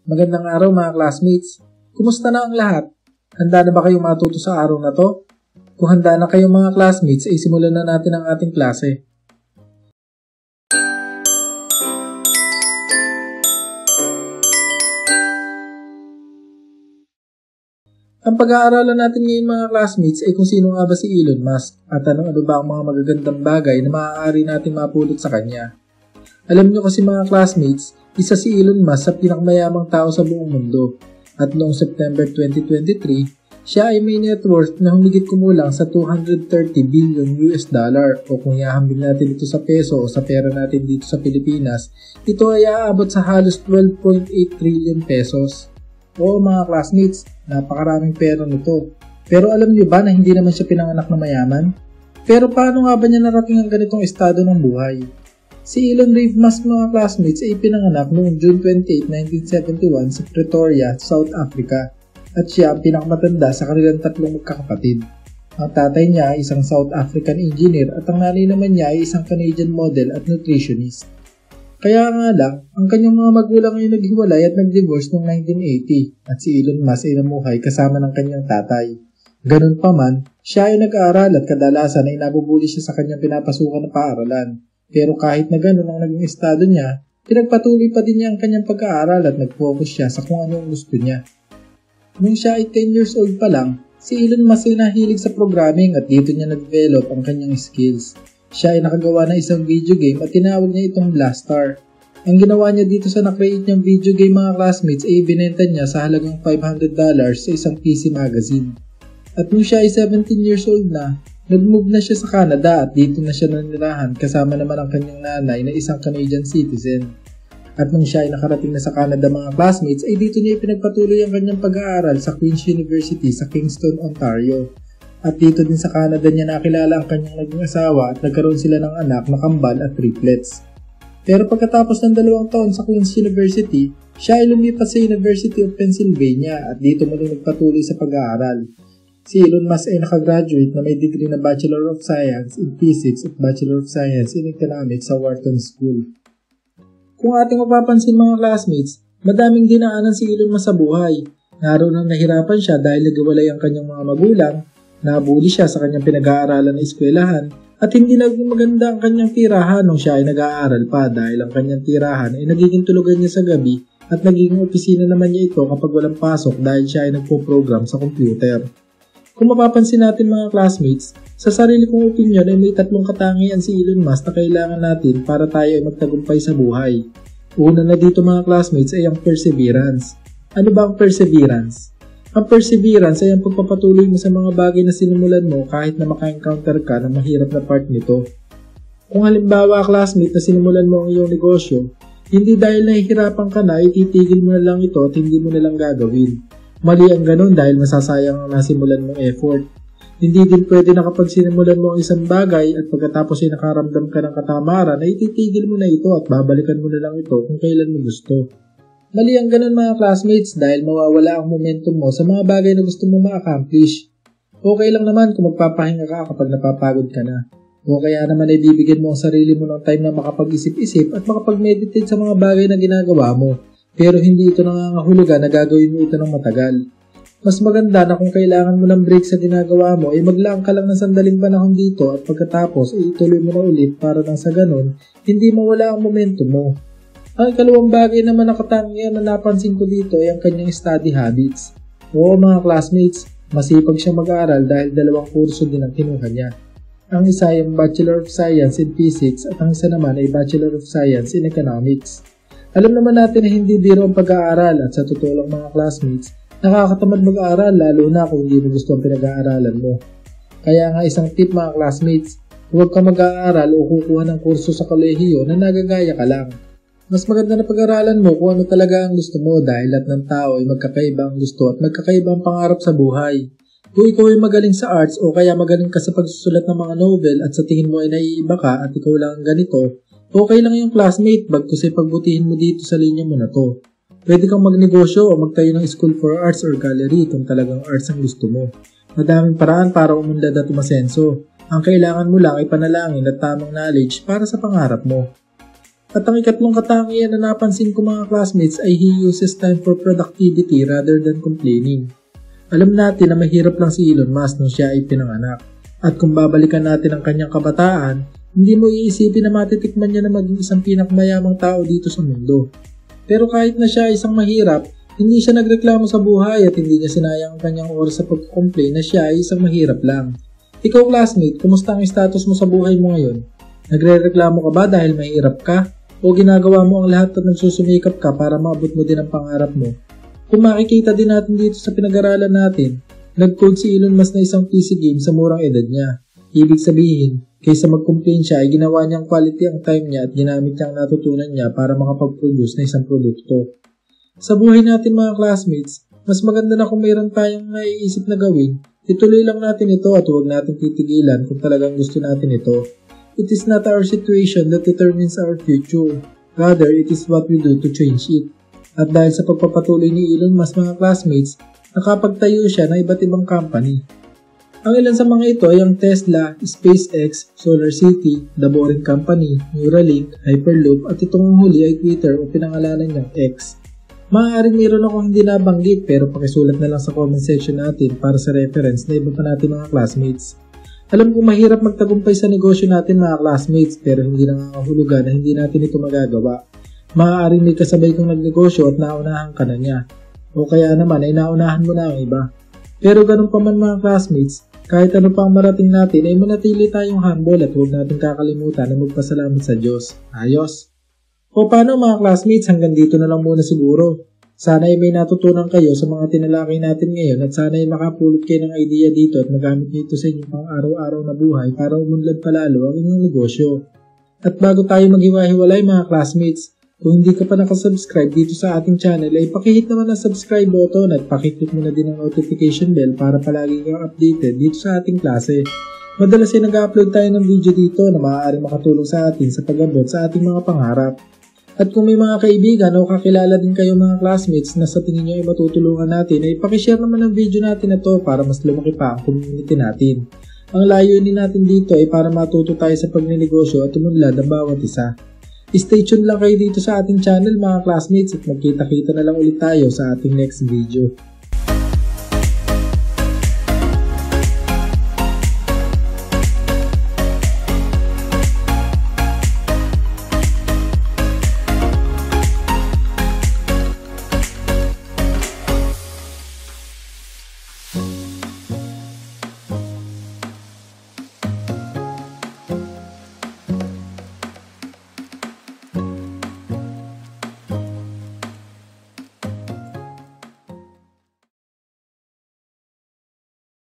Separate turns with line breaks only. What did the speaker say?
Magandang araw mga classmates. Kumusta na ang lahat? Handa na ba kayong matuto sa araw na to? Kung handa na kayong mga classmates, ay simulan na natin ang ating klase. Ang pag-aaralan natin ngayon mga classmates ay kung sino nga ba si Elon Musk at ano ba ang mga magagandang bagay na maaari natin mapulot sa kanya. Alam nyo kasi mga classmates, isa si Elon Musk sa pinakamayamang tao sa buong mundo at noong September 2023, siya ay may net worth na humigit kumulang sa 230 billion US dollar o kung ihahambing natin ito sa peso o sa pera natin dito sa Pilipinas, ito ay aabot sa halos 12.8 trillion pesos. Oo mga classmates, napakaraming pera nito. Pero alam niyo ba na hindi naman siya pinanganak na mayaman? Pero paano nga ba niya narating ang ganitong estado ng buhay? Si Elon Reeve Musk mga classmates ay pinanganak noong June 28, 1971 sa Pretoria, South Africa at siya ang pinakamatanda sa kanilang tatlong magkakapatid. Ang tatay niya ay isang South African engineer at ang nanay naman niya ay isang Canadian model at nutritionist. Kaya nga lang, ang kanyang mga magulang ay naghiwalay at nag-divorce noong 1980 at si Elon Musk ay namuhay kasama ng kanyang tatay. Ganun pa man, siya ay nag-aaral at kadalasan ay nabubuli siya sa kanyang pinapasukan na paaralan. Pero kahit na ganun ang naging estado niya, pinagpatuloy pa din niya ang kanyang pag-aaral at nag-focus siya sa kung ano ang gusto niya. Nung siya ay 10 years old pa lang, si Elon Musk ay nahilig sa programming at dito niya nag-develop ang kanyang skills. Siya ay nakagawa ng isang video game at tinawag niya itong Blastar. Ang ginawa niya dito sa na-create niyang video game mga classmates ay ibinenta niya sa halagang $500 sa isang PC magazine. At nung siya ay 17 years old na, nag-move na siya sa Canada at dito na siya nanirahan kasama naman ang kanyang nanay na isang Canadian citizen. At nung siya ay nakarating na sa Canada mga classmates ay dito niya ipinagpatuloy ang kanyang pag-aaral sa Queen's University sa Kingston, Ontario. At dito din sa Canada niya nakilala ang kanyang naging asawa at nagkaroon sila ng anak na kambal at triplets. Pero pagkatapos ng 2 taon sa Queen's University, siya ay lumipat sa University of Pennsylvania at dito muli nagpatuloy sa pag-aaral. Si Elon Musk ay nakagraduate na may degree na Bachelor of Science in Physics at Bachelor of Science in Economics sa Wharton School. Kung ating mapapansin mga classmates, madaming dinaanan si Elon Musk sa buhay. Naroon nang nahirapan siya dahil naghiwalay ang kanyang mga magulang, nabuli siya sa kanyang pinag-aaralan na eskwelahan at hindi naging maganda ang kanyang tirahan nung siya ay nag-aaral pa dahil ang kanyang tirahan ay nagiging tulugan niya sa gabi at nagiging opisina naman niya ito kapag walang pasok dahil siya ay nagpo-program sa computer. Kung mapapansin natin mga classmates, sa sarili kong opinion ay may 3 katangian si Elon Musk na kailangan natin para tayo ay magtagumpay sa buhay. Una na dito mga classmates ay ang perseverance. Ano ba ang perseverance? Ang perseverance ay ang pagpapatuloy mo sa mga bagay na sinimulan mo kahit na maka-encounter ka ng mahirap na part nito. Kung halimbawa classmate na sinimulan mo ang iyong negosyo, hindi dahil nahihirapan ka na, ititigil mo na lang ito at hindi mo na lang gagawin. Mali ang ganun dahil masasayang ang nasimulan mong effort. Hindi din pwede na kapag sinimulan mo ang isang bagay at pagkatapos ay nakaramdam ka ng katamaran ay ititigil mo na ito at babalikan mo na lang ito kung kailan mo gusto. Mali ang ganun mga classmates dahil mawawala ang momentum mo sa mga bagay na gusto mong ma-accomplish. Okay lang naman kung magpapahinga ka kapag napapagod ka na. O kaya naman ay bibigyan mo ang sarili mo ng time na makapag-isip-isip at makapag-meditate sa mga bagay na ginagawa mo. Pero hindi ito nangangahulugan na gagawin mo ito ng matagal. Mas maganda na kung kailangan mo ng break sa ginagawa mo ay maglaan ka lang ng sandaling panahon dito at pagkatapos ay ituloy mo na ulit para nang sa ganun, hindi mawala ang momentum mo. Ang ikalawang bagay naman na katangian na napansin ko dito ay ang kanyang study habits. Oo mga classmates, masipag siya mag-aaral dahil 2 kurso din ang kinuha niya. Ang isa ay Bachelor of Science in Physics at ang isa naman ay Bachelor of Science in Economics. Alam naman natin na hindi biro ang pag-aaral at sa totoo lang mga classmates, nakakatamad mag-aaral lalo na kung hindi mo gusto ang pinag-aaralan mo. Kaya nga isang tip mga classmates, huwag ka mag-aaral o kukuha ng kurso sa kolehiyo na nagagaya ka lang. Mas maganda na pag-aralan mo kung ano talaga ang gusto mo dahil lahat ng tao ay magkakaiba ang gusto at magkakaiba ang pangarap sa buhay. Kung ikaw ay magaling sa arts o kaya magaling ka sa pagsusulat ng mga novel at sa tingin mo ay naiiba ka at ikaw lang ang ganito, okay lang yung classmate bagkus ay pagbutihin mo dito sa linya mo na to. Pwede kang magnegosyo o magtayo ng school for arts or gallery kung talagang arts ang gusto mo. Madaming paraan para umunlad at umasenso. Ang kailangan mo lang ay panalangin at tamang knowledge para sa pangarap mo. At ang ikatlong katangian na napansin ko mga classmates ay he uses time for productivity rather than complaining. Alam natin na mahirap lang si Elon Musk nung siya ay pinanganak. At kung babalikan natin ang kanyang kabataan, hindi mo iisipin na matitikman niya na maging isang pinakamayamang tao dito sa mundo. Pero kahit na siya ay isang mahirap, hindi siya nagreklamo sa buhay at hindi niya sinayang ang kanyang oras sa pag-complain na siya ay isang mahirap lang. Ikaw classmate, kumusta ang status mo sa buhay mo ngayon? Nagre-reklamo ka ba dahil mahirap ka? O ginagawa mo ang lahat at nagsusumikap ka para maabot mo din ang pangarap mo? Kung makikita din natin dito sa pinag-aralan natin, nag-code si Elon Musk na isang PC game sa murang edad niya. Ibig sabihin, kaysa mag-complain siya ay ginawa niyang quality ang time niya at ginamit niya ang natutunan niya para makapag-produce na isang produkto. Sa buhay natin mga classmates, mas maganda na kung mayroon tayong naiisip na gawin, ituloy lang natin ito at huwag natin titigilan kung talagang gusto natin ito. It is not our situation that determines our future. Rather, it is what we do to change it. At dahil sa pagpapatuloy ni Elon Musk mga classmates, nakapagtayo siya ng iba't ibang company. Ang ilan sa mga ito ay ang Tesla, SpaceX, SolarCity, The Boring Company, Neuralink, Hyperloop at itong huli ay Twitter o pinangalanan niyang X. Maaaring mayroon akong hindi nabanggit pero pakisulat na lang sa comment section natin para sa reference na iba pa natin mga classmates. Alam kong mahirap magtagumpay sa negosyo natin mga classmates pero hindi nangangahulugan na hindi natin ito magagawa. Maaaring may kasabay kang nagnegosyo at naunahan ka na niya. O kaya naman ay naunahan mo na ang iba. Pero ganun pa man mga classmates, kahit ano pa ang marating natin ay manatili tayong humble at huwag natin kakalimutan na magpasalamat sa Diyos. Ayos? O paano mga classmates, hanggang dito na lang muna siguro. Sana ay may natutunan kayo sa mga tinalakay natin ngayon at sana ay makapulot kayo ng idea dito at magamit nito sa inyong pang-araw-araw na buhay para umunlad palalo ang inyong negosyo. At bago tayo maghiwa-hiwalay mga classmates, kung hindi ka pa nakasubscribe dito sa ating channel ay pakihit naman ang subscribe button at pakiclick mo na din ang notification bell para palagi kang updated dito sa ating klase. Madalas ay nag-upload tayo ng video dito na maaaring makatulong sa atin sa pag-abot sa ating mga pangarap. At kung may mga kaibigan o kakilala din kayo mga classmates na sa tingin nyo ay matutulungan natin, ay pakishare naman ang video natin na to para mas lumaki pa ang community natin. Ang layunin natin dito ay para matuto tayo sa pagnenegosyo at umunlad ang bawat isa. Stay tuned lang kayo dito sa ating channel mga classmates at magkita-kita na lang ulit tayo sa ating next video.